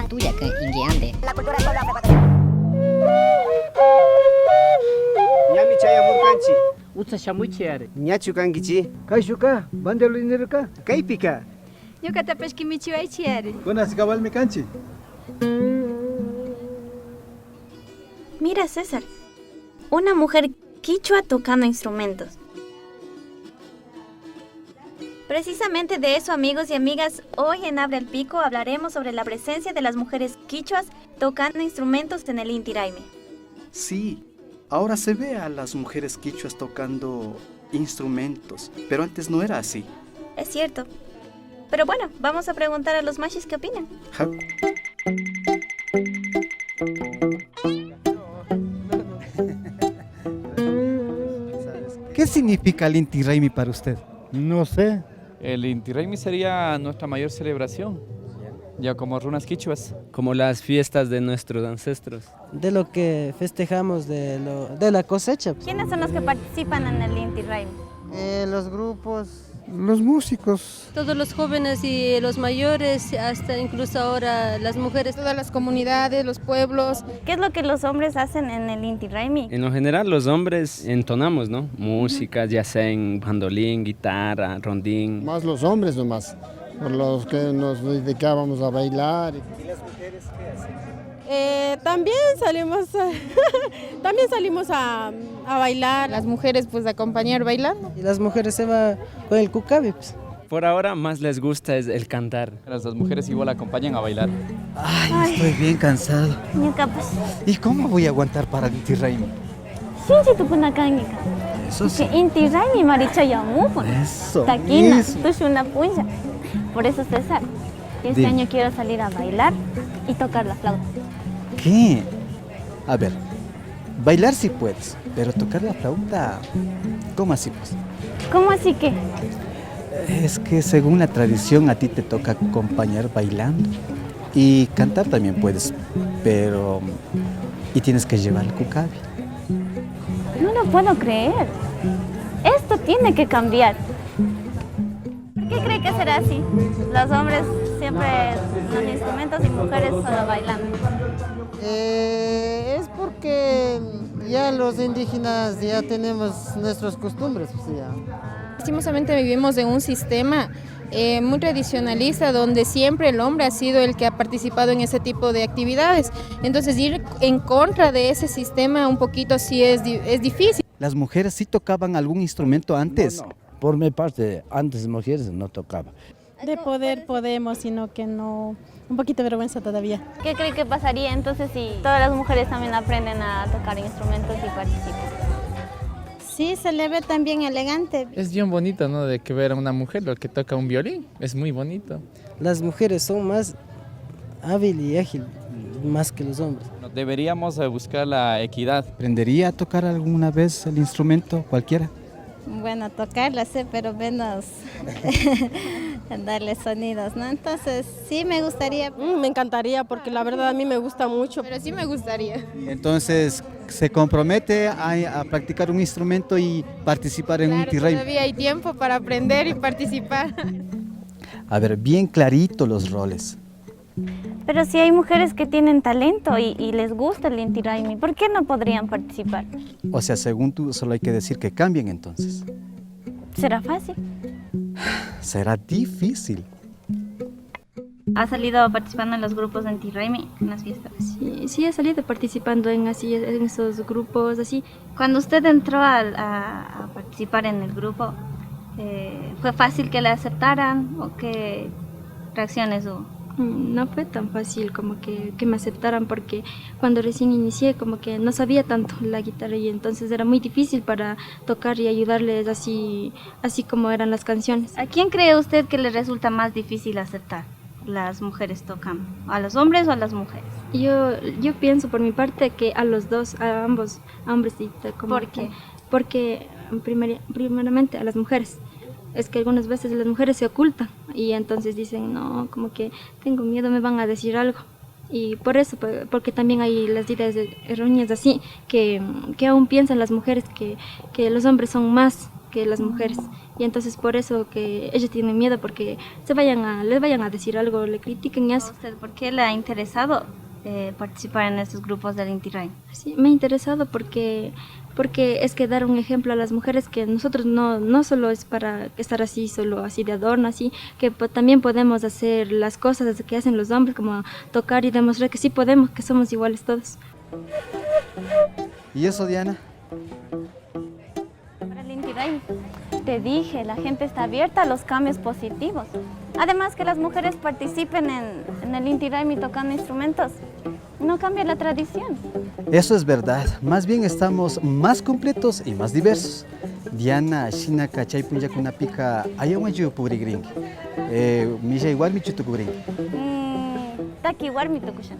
Tuya que inguiande. Nyami chaya murkanchi. Utsa shamuchiare. Nyachu kangichi. Kaishuka, bandelo inirka. Kaipika. Ñuqata pashkimichiwaychiyari. Buenas, cabal me canchi. Mira, César, una mujer quichua tocando instrumentos. Precisamente de eso, amigos y amigas, hoy en Abre el Pico hablaremos sobre la presencia de las mujeres quichuas tocando instrumentos en el Inti Raymi. Sí, ahora se ve a las mujeres quichuas tocando instrumentos, pero antes no era así. Es cierto. Pero bueno, vamos a preguntar a los machis qué opinan. Ja. ¿Qué significa el Inti Raymi para usted? No sé. El Inti Raymi sería nuestra mayor celebración, ya como runas quichuas. Como las fiestas de nuestros ancestros. De lo que festejamos de la cosecha. ¿Quiénes son los que participan en el Inti Raymi? Los grupos. Los músicos. Todos los jóvenes y los mayores, hasta incluso ahora las mujeres. Todas las comunidades, los pueblos. ¿Qué es lo que los hombres hacen en el Inti Raymi? En lo general los hombres entonamos, ¿no? Música, ya sea en bandolín, guitarra, rondín. Más los hombres nomás, por los que nos dedicábamos a bailar. ¿Y las mujeres qué hacen? También salimos a bailar. Las mujeres pues a acompañar bailando. Y las mujeres se van con el cucabe, pues. Por ahora más les gusta es el cantar. Las mujeres igual acompañan a bailar. Ay, estoy bien cansado. ¿Y cómo voy a aguantar para el Inti Raymi? Eso sí. Inti Raymi marichayamu. Eso Taquina, mismo. una puya. Por eso, César, este Dime. año quiero salir a bailar y tocar la flauta. ¿Qué? A ver, bailar sí puedes, pero tocar la flauta, ¿cómo así pues? ¿Cómo así que? Es que según la tradición a ti te toca acompañar bailando y cantar también puedes, pero y tienes que llevar el cucabi. No lo puedo creer. Esto tiene que cambiar. ¿Por qué cree que será así? Los hombres siempre con instrumentos y mujeres solo bailando. Es porque ya los indígenas ya tenemos nuestras costumbres. Pues ya. Lastimosamente vivimos en un sistema muy tradicionalista donde siempre el hombre ha sido el que ha participado en ese tipo de actividades. Entonces ir en contra de ese sistema un poquito sí es difícil. ¿Las mujeres sí tocaban algún instrumento antes? No. Por mi parte, antes mujeres no tocaba. De poder podemos, sino que no, un poquito de vergüenza todavía. ¿Qué cree que pasaría entonces si todas las mujeres también aprenden a tocar instrumentos y participan? Sí, se le ve también elegante. Es bien bonito, ¿no? De que ver a una mujer lo que toca un violín. Es muy bonito. Las mujeres son más hábiles y ágiles, más que los hombres. Deberíamos buscar la equidad. ¿Aprendería a tocar alguna vez el instrumento, cualquiera? Bueno, tocarla sé, pero menos darle sonidos, ¿no? Entonces, sí me gustaría. Me encantaría porque la verdad a mí me gusta mucho. Pero sí me gustaría. Entonces, ¿se compromete a practicar un instrumento y participar en un Inti Raymi? Todavía hay tiempo para aprender y participar. A ver, bien clarito los roles. Pero si hay mujeres que tienen talento y les gusta el Inti Raymi, ¿por qué no podrían participar? O sea, según tú, solo hay que decir que cambien entonces. ¿Será fácil? Será difícil. ¿Ha salido participando en los grupos de Inti Raymi, en las fiestas? Sí, he salido participando en esos grupos así. Cuando usted entró a participar en el grupo, ¿fue fácil que le aceptaran o qué reacciones hubo? No fue tan fácil como que me aceptaran porque cuando recién inicié como que no sabía tanto la guitarra y entonces era muy difícil para tocar y ayudarles así como eran las canciones. ¿A quién cree usted que le resulta más difícil aceptar? ¿Las mujeres tocan? ¿A los hombres o a las mujeres? Yo pienso por mi parte que a los dos, a ambos, a hombres y como ¿Por qué? Porque primeramente a las mujeres. Es que algunas veces las mujeres se ocultan y entonces dicen, no, como que tengo miedo, me van a decir algo. Y por eso, porque también hay las ideas erróneas así, que aún piensan las mujeres que los hombres son más que las mujeres. Y entonces por eso que ellos tienen miedo, porque les vayan a decir algo, le critiquen y eso. ¿Usted por qué le ha interesado participar en estos grupos del Inti Raymi? Sí, me ha interesado porque es que dar un ejemplo a las mujeres que nosotros no solo es para estar así, solo así de adorno, así, que también podemos hacer las cosas que hacen los hombres, como tocar y demostrar que sí podemos, que somos iguales todos. ¿Y eso, Diana? Para el Inti Raymi, te dije, la gente está abierta a los cambios positivos. Además que las mujeres participen en el Inti Raymi tocando instrumentos, no cambia la tradición. Eso es verdad. Más bien estamos más completos y más diversos. Diana, Shinaka, Chaypunya Kunapika, Ayawayu Purigring. Mija igual mi chutukugring. Taki igual mi tokushan.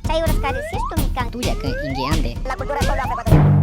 Chay uras cares, ¿cierto? Mi can. Tuya, que inguiande. La cultura solo